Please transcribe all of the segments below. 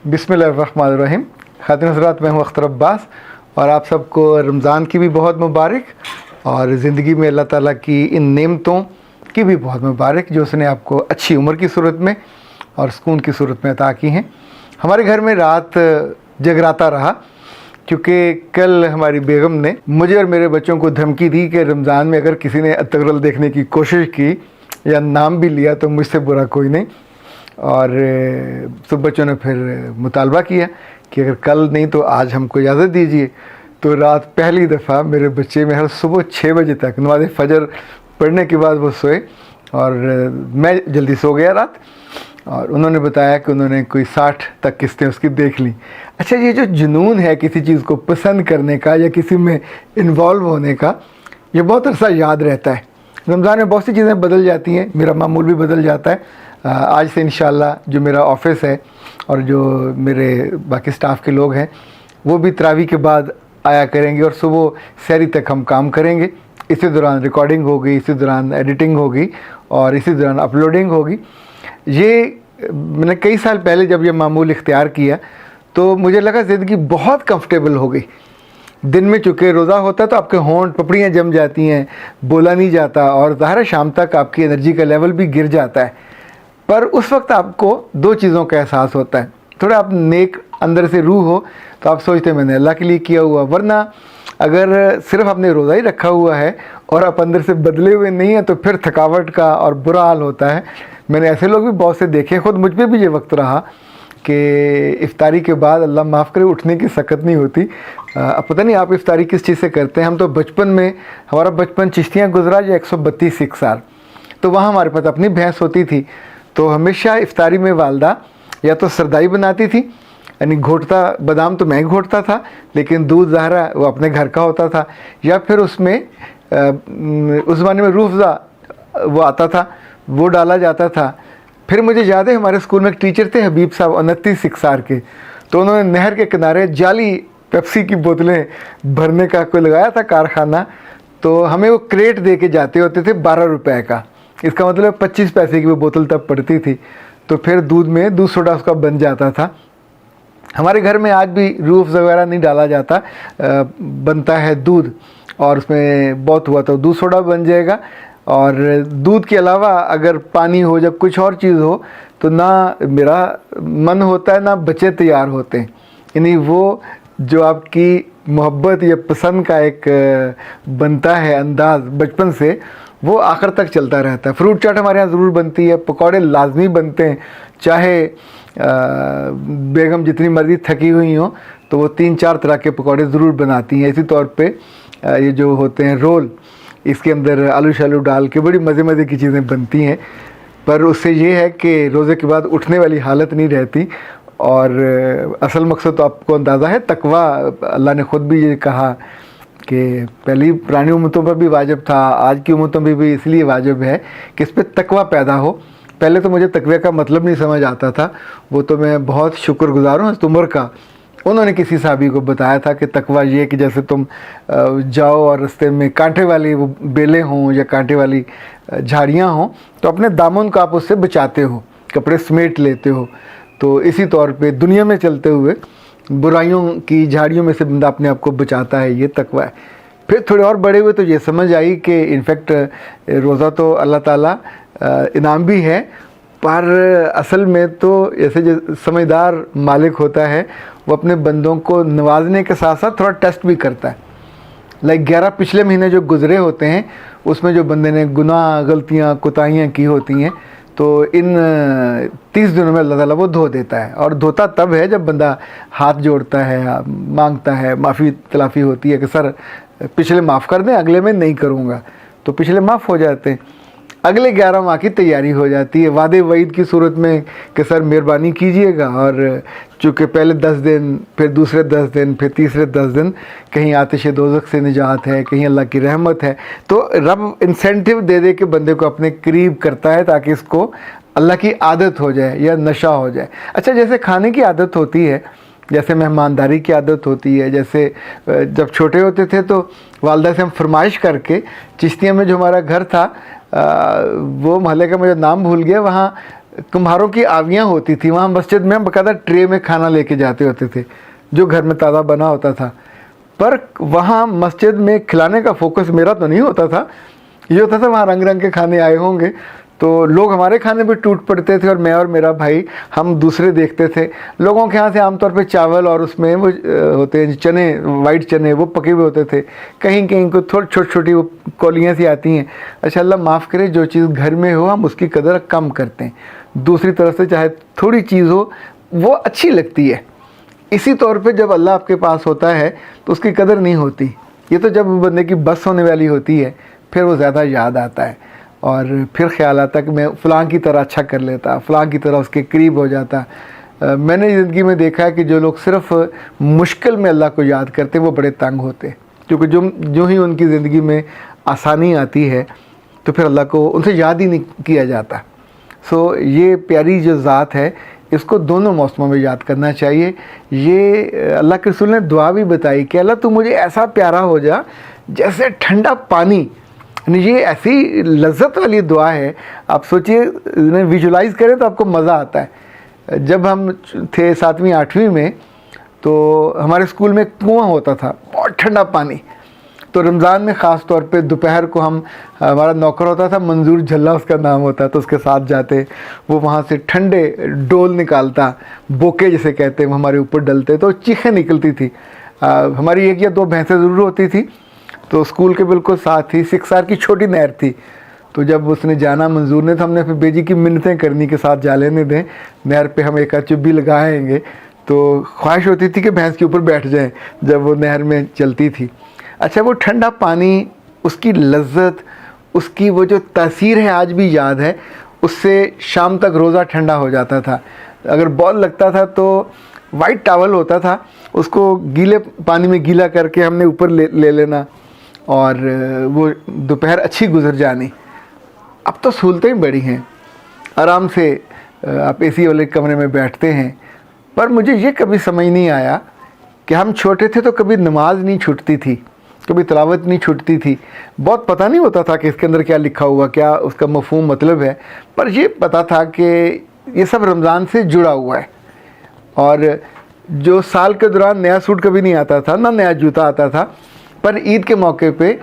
बिस्मिल्लाहिर्रहमानिर्रहीम। खातिन हज़रात, मैं हूँ अख्तर अब्बास और आप सबको रमज़ान की भी बहुत मुबारक और ज़िंदगी में अल्लाह ताला की इन नेमतों की भी बहुत मुबारक जो उसने आपको अच्छी उम्र की सूरत में और सुकून की सूरत में अता की हैं। हमारे घर में रात जगराता रहा क्योंकि कल हमारी बेगम ने मुझे और मेरे बच्चों को धमकी दी कि रमज़ान में अगर किसी ने अतगरल देखने की कोशिश की या नाम भी लिया तो मुझसे बुरा कोई नहीं। और सब बच्चों ने फिर मुतालबा किया कि अगर कल नहीं तो आज हमको इजाज़त दीजिए। तो रात पहली दफ़ा मेरे बच्चे में हर सुबह 6 बजे तक नमाज़ फ़जर पढ़ने के बाद वो सोए और मैं जल्दी सो गया रात। और उन्होंने बताया कि उन्होंने कोई 60 तक किस्तें उसकी देख ली। अच्छा, ये जो जुनून है किसी चीज़ को पसंद करने का या किसी में इन्वॉल्व होने का, ये बहुत अरसा याद रहता है। रमज़ान में बहुत सी चीज़ें बदल जाती हैं, मेरा मामूल भी बदल जाता है। आज से इंशाल्लाह जो मेरा ऑफ़िस है और जो मेरे बाकी स्टाफ के लोग हैं वो भी तरावी के बाद आया करेंगे और सुबह सहरी तक हम काम करेंगे। इसी दौरान रिकॉर्डिंग होगी, इसी दौरान एडिटिंग होगी और इसी दौरान अपलोडिंग होगी। ये मैंने कई साल पहले जब ये मामूल इख्तियार किया तो मुझे लगा ज़िंदगी बहुत कंफर्टेबल हो गई। दिन में चूँकि रोज़ा होता है तो आपके होंठ पपड़ियाँ जम जाती हैं, बोला नहीं जाता और ज़ाहिर है शाम तक आपकी एनर्जी का लेवल भी गिर जाता है। पर उस वक्त आपको दो चीज़ों का एहसास होता है। थोड़ा आप नेक अंदर से रूह हो तो आप सोचते हैं मैंने अल्लाह के लिए किया हुआ, वरना अगर सिर्फ आपने रोज़ा ही रखा हुआ है और आप अंदर से बदले हुए नहीं हैं तो फिर थकावट का और बुरा हाल होता है। मैंने ऐसे लोग भी बहुत से देखे, ख़ुद मुझ पर भी ये वक्त रहा कि इफ्तारी के बाद अल्लाह माफ़ करे उठने की सकत नहीं होती। अब पता नहीं आप इफ्तारी किस चीज़ से करते हैं। हम तो बचपन में, हमारा बचपन चिश्तियाँ गुजरा जो 132 सिख साल, तो वहाँ हमारे पास अपनी भैंस होती थी। तो हमेशा इफ्तारी में वालदा या तो सरदाई बनाती थी, यानी घोटता बादाम तो मैं घोटता था लेकिन दूध ज़ाहरा वो अपने घर का होता था, या फिर उसमें उस ज़माने में रूह-अफ़ज़ा वो आता था, वो डाला जाता था। फिर मुझे याद है हमारे स्कूल में एक टीचर थे हबीब साहब 29 सिक्सार के, तो उन्होंने नहर के किनारे जाली पेप्सी की बोतलें भरने का कोई लगाया था कारखाना। तो हमें वो क्रेट दे के जाते होते थे 12 रुपए का, इसका मतलब 25 पैसे की वो बोतल तब पड़ती थी। तो फिर दूध में दूध सोडा उसका बन जाता था। हमारे घर में आज भी रूह वगैरह नहीं डाला जाता, बनता है दूध और उसमें बहुत हुआ तो दूध सोडा बन जाएगा। और दूध के अलावा अगर पानी हो, जब कुछ और चीज़ हो तो ना मेरा मन होता है ना बच्चे तैयार होते हैं। यानी वो जो आपकी मोहब्बत या पसंद का एक बनता है अंदाज़ बचपन से, वो आखिर तक चलता रहता है। फ्रूट चाट हमारे यहाँ ज़रूर बनती है, पकौड़े लाजमी बनते हैं, चाहे बेगम जितनी मर्ज़ी थकी हुई हो तो वो 3-4 तरह के पकौड़े ज़रूर बनाती हैं। इसी तौर पे ये जो होते हैं रोल, इसके अंदर आलू शालू डाल के बड़ी मज़े की चीज़ें बनती हैं। पर उससे ये है कि रोज़े के बाद उठने वाली हालत नहीं रहती। और असल मकसद तो आपको अंदाज़ा है तकवा। अल्लाह ने ख़ुद भी ये कहा कि पहली पुरानी उम्मतों पर भी वाजिब था, आज की उम्मतों में भी इसलिए वाजिब है कि इस पर तकवा पैदा हो। पहले तो मुझे तकवे का मतलब नहीं समझ आता था, वो तो मैं बहुत शुक्रगुज़ार हूँ उमर का। उन्होंने किसी साहबी को बताया था कि तकवा ये कि जैसे तुम जाओ और रास्ते में कांटे वाली वो बेलें हों या कांटे वाली झाड़ियाँ हों तो अपने दामन को आप उससे बचाते हो, कपड़े समेट लेते हो। तो इसी तौर पे दुनिया में चलते हुए बुराइयों की झाड़ियों में से बंदा अपने आप को बचाता है, ये तकवा है। फिर थोड़े और बड़े हुए तो ये समझ आई कि इनफैक्ट रोज़ा तो अल्लाह ताला इनाम भी है, पर असल में तो ऐसे जो समझदार मालिक होता है वो अपने बंदों को नवाजने के साथ साथ थोड़ा टेस्ट भी करता है। लाइक 11 पिछले महीने जो गुज़रे होते हैं उसमें जो बंदे ने गुनाह, गलतियाँ, कोताहियाँ की होती हैं तो इन 30 दिनों में अल्लाह ताला वो धो देता है। और धोता तब है जब बंदा हाथ जोड़ता है, मांगता है, माफ़ी तलाफ़ी होती है कि सर पिछले माफ़ कर दें, अगले में नहीं करूँगा, तो पिछले माफ़ हो जाते हैं। अगले 11 माह की तैयारी हो जाती है वादे वईद की सूरत में कि सर मेहरबानी कीजिएगा। और चूँकि पहले 10 दिन, फिर दूसरे 10 दिन, फिर तीसरे 10 दिन कहीं आतिश दोज़ख से निजात है, कहीं अल्लाह की रहमत है। तो रब इंसेंटिव दे दे के बंदे को अपने करीब करता है ताकि इसको अल्लाह की आदत हो जाए या नशा हो जाए। अच्छा, जैसे खाने की आदत होती है, जैसे मेहमानदारी की आदत होती है, जैसे जब छोटे होते थे तो वालदा से हम फरमाइश करके चिश्तिया में जो हमारा घर था वो महल्ले का मुझे नाम भूल गया, वहाँ कुम्हारों की आवियाँ होती थी, वहाँ मस्जिद में हम बाकायदा ट्रे में खाना लेके जाते होते थे जो घर में ताज़ा बना होता था। पर वहाँ मस्जिद में खिलाने का फोकस मेरा तो नहीं होता था, ये होता था वहाँ रंग रंग के खाने आए होंगे तो लोग हमारे खाने पे टूट पड़ते थे, और मैं और मेरा भाई हम दूसरे देखते थे। लोगों के यहाँ से आमतौर पे चावल और उसमें वो होते हैं चने, वाइट चने, वो पके हुए होते थे। कहीं कहीं को थोड़ी छोटी छोटी वो कौलियाँ सी आती हैं। अच्छा, अल्लाह माफ़ करे, जो चीज़ घर में हो हम उसकी कदर कम करते हैं, दूसरी तरफ से चाहे थोड़ी चीज़ हो वो अच्छी लगती है। इसी तौर पे जब अल्लाह आपके पास होता है तो उसकी कदर नहीं होती। ये तो जब बंदे की बस होने वाली होती है फिर वो ज़्यादा याद आता है, और फिर ख्याल आता कि मैं फ़लाँ की तरह अच्छा कर लेता, फ़लाँ की तरह उसके करीब हो जाता। मैंने ज़िंदगी में देखा है कि जो लोग सिर्फ़ मुश्किल में अल्लाह को याद करते हैं वो बड़े तंग होते हैं, क्योंकि जो ही उनकी ज़िंदगी में आसानी आती है तो फिर अल्लाह को उनसे याद ही नहीं किया जाता। सो ये प्यारी जो ज़ात है इसको दोनों मौसमों में याद करना चाहिए। ये अल्लाह के रसूल ने दुआ भी बताई कि अल्लाह तू मुझे ऐसा प्यारा हो जा जैसे ठंडा पानी। ये ऐसी लज्जत वाली दुआ है, आप सोचिए, विजुलाइज़ करें तो आपको मज़ा आता है। जब हम थे 7वीं 8वीं में तो हमारे स्कूल में कुआं होता था, बहुत ठंडा पानी। तो रमज़ान में ख़ास तौर पे दोपहर को हमारा नौकर होता था, मंजूर झल्ला उसका नाम होता, तो उसके साथ जाते। वो वहाँ से ठंडे डोल निकालता, बोके जिसे कहते हैं, वो हमारे ऊपर डलते तो चीखें निकलती थी। हमारी 1 या 2 भैंसें ज़रूर होती थी, तो स्कूल के बिल्कुल साथ ही सिक्सार की छोटी नहर थी। तो जब उसने जाना मंजूर ने, तो हमने फिर बेजी की मिन्नतें करनी के साथ जा लेने दें, नहर पे हम एक चुब्बी लगाएंगे। तो ख्वाहिश होती थी कि भैंस के ऊपर बैठ जाएं जब वो नहर में चलती थी। अच्छा, वो ठंडा पानी, उसकी लज्जत, उसकी वो जो तासीर है आज भी याद है। उससे शाम तक रोज़ा ठंडा हो जाता था। अगर बॉल लगता था तो वाइट टावल होता था, उसको गीले पानी में गीला करके हमने ऊपर ले लेना, और वो दोपहर अच्छी गुजर जानी। अब तो सहूलतें ही बड़ी हैं, आराम से आप एसी वाले कमरे में बैठते हैं। पर मुझे ये कभी समझ नहीं आया कि हम छोटे थे तो कभी नमाज नहीं छूटती थी, कभी तिलावत नहीं छूटती थी। बहुत पता नहीं होता था कि इसके अंदर क्या लिखा हुआ, क्या उसका मफ़हूम मतलब है, पर ये पता था कि ये सब रमज़ान से जुड़ा हुआ है। और जो साल के दौरान नया सूट कभी नहीं आता था, ना नया जूता आता था, पर ईद के मौके पे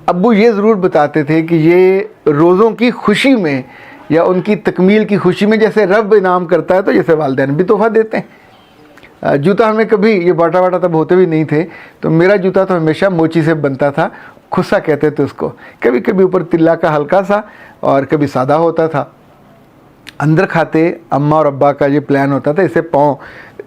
अब्बू ये ज़रूर बताते थे कि ये रोज़ों की खुशी में या उनकी तकमील की खुशी में जैसे रब इनाम करता है, तो जैसे वालिदैन भी तोहफ़ा देते हैं। जूता हमें कभी, ये बाटा वाटा तब होते भी नहीं थे, तो मेरा जूता तो हमेशा मोची से बनता था, खुस्सा कहते थे उसको। कभी कभी ऊपर तिल्ला का हल्का सा, और कभी सादा होता था। अंदर खाते अम्मा और अब्बा का ये प्लान होता था, इससे पाँव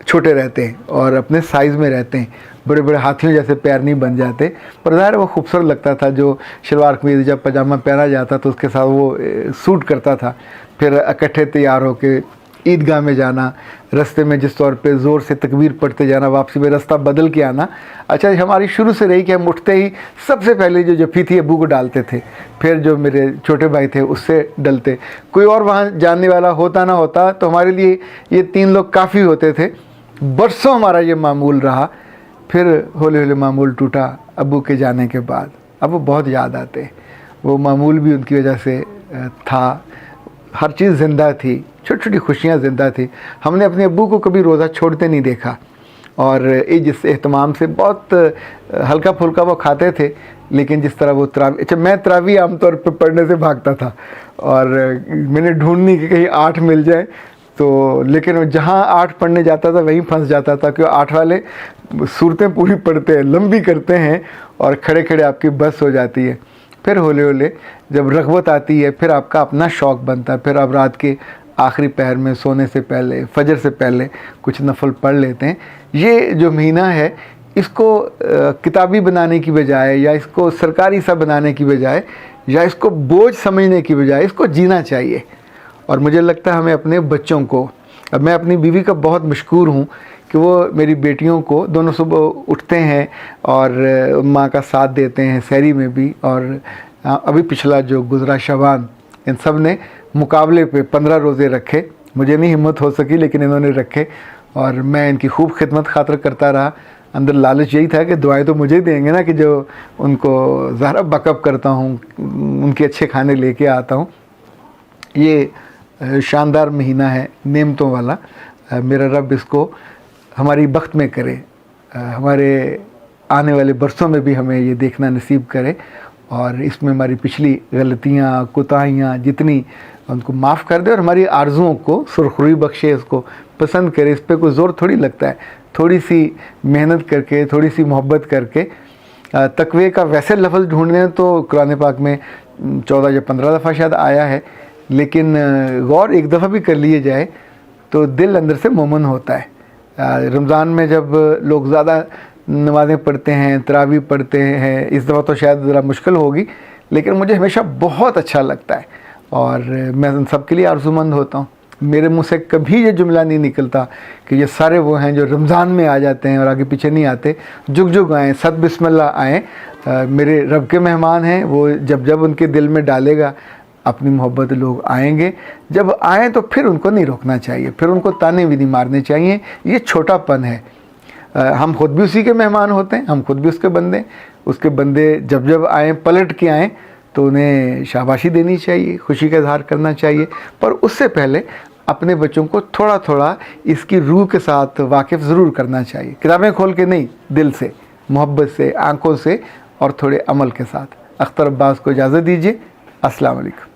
छोटे रहते हैं और अपने साइज़ में रहते हैं, बड़े बड़े हाथियों जैसे पैर नहीं बन जाते। पर ज़ाहिर वो खूबसूरत लगता था। जो शलवार कमीज़ जब पजामा पहना जाता तो उसके साथ वो सूट करता था। फिर इकट्ठे तैयार होके ईदगाह में जाना, रास्ते में जिस तौर पे ज़ोर से तकबीर पढ़ते जाना, वापसी में रास्ता बदल के आना। अच्छा, हमारी शुरू से रही कि हम उठते ही सबसे पहले जो जफ़ी थी अब्बू को डालते थे, फिर जो मेरे छोटे भाई थे उससे डलते। कोई और वहाँ जानने वाला होता ना होता तो हमारे लिए ये 3 लोग काफ़ी होते थे। बरसों हमारा ये मामूल रहा। फिर हौले हौले मामूल टूटा अब्बू के जाने के बाद। अब वो बहुत याद आते, वो मामूल भी उनकी वजह से था। हर चीज़ ज़िंदा थी, छोटी छोटी खुशियाँ ज़िंदा थी। हमने अपने अब्बू को कभी रोज़ा छोड़ते नहीं देखा, और जिस एहतमाम से बहुत हल्का फुल्का वो खाते थे। लेकिन जिस तरह वो तरावी, अच्छा मैं तरावी आमतौर पर पढ़ने से भागता था, और मैंने ढूंढनी कि कहीं 8 मिल जाए तो, लेकिन जहाँ 8 पढ़ने जाता था वहीं फंस जाता था, क्योंकि 8 वाले सूरतें पूरी पढ़ते हैं, लंबी करते हैं, और खड़े खड़े आपकी बस हो जाती है। फिर हौले हौले जब रग़बत आती है, फिर आपका अपना शौक़ बनता है। फिर आप रात के आखिरी पहर में सोने से पहले, फजर से पहले कुछ नफल पढ़ लेते हैं। ये जो महीना है, इसको किताबी बनाने की बजाय, या इसको सरकारी सा बनाने की बजाय, या इसको बोझ समझने की बजाय इसको जीना चाहिए। और मुझे लगता है हमें अपने बच्चों को, अब मैं अपनी बीवी का बहुत मशकूर हूँ कि वो मेरी बेटियों को दोनों सुबह उठते हैं और माँ का साथ देते हैं सहरी में भी। और अभी पिछला जो गुज़रा शबान, इन सब ने मुकाबले पे 15 रोज़े रखे। मुझे नहीं हिम्मत हो सकी, लेकिन इन्होंने रखे, और मैं इनकी खूब खिदमत खातर करता रहा। अंदर लालच यही था कि दुआएं तो मुझे देंगे ना, कि जो उनको ज़रा बकअप करता हूँ, उनके अच्छे खाने लेके आता हूँ। ये शानदार महीना है नेमतों वाला। मेरा रब इसको हमारी बख्त में करे, हमारे आने वाले बरसों में भी हमें ये देखना नसीब करे, और इसमें हमारी पिछली गलतियाँ कोताहियाँ जितनी उनको माफ़ कर दे, और हमारी आरजुओं को सुरखरुई बख्शे, इसको पसंद करे। इस पर कोई ज़ोर थोड़ी लगता है, थोड़ी सी मेहनत करके, थोड़ी सी मोहब्बत करके। तकवे का वैसे लफ्ज़ ढूंढने तो कुरान पाक में 14 या 15 दफ़ा शायद आया है, लेकिन गौर एक दफ़ा भी कर लिए जाए तो दिल अंदर से मोमन होता है। रमज़ान में जब लोग ज़्यादा नमाज़ें पढ़ते हैं, तरावी पढ़ते हैं, इस दफ़ा तो शायद ज़रा मुश्किल होगी, लेकिन मुझे हमेशा बहुत अच्छा लगता है और मैं उन सब के लिए आरज़ूमंद होता हूँ। मेरे मुँह से कभी ये जुमला नहीं निकलता कि ये सारे वो हैं जो रमज़ान में आ जाते हैं और आगे पीछे नहीं आते। जुग जुग आएँ, सद बिस्मिल्लाह आएँ, मेरे रब के मेहमान हैं। वो जब जब उनके दिल में डालेगा अपनी मोहब्बत, लोग आएंगे। जब आएँ तो फिर उनको नहीं रोकना चाहिए, फिर उनको ताने भी नहीं मारने चाहिए। ये छोटापन है। हम खुद भी उसी के मेहमान होते हैं, हम खुद भी उसके बंदे जब जब आएँ, पलट के आएँ तो उन्हें शाबाशी देनी चाहिए, खुशी का इजहार करना चाहिए। पर उससे पहले अपने बच्चों को थोड़ा थोड़ा इसकी रूह के साथ वाकिफ़ ज़रूर करना चाहिए। किताबें खोल के नहीं, दिल से, मोहब्बत से, आँखों से और थोड़े अमल के साथ। अख्तर अब्बास को इजाज़त दीजिए। अस्सलाम वालेकुम।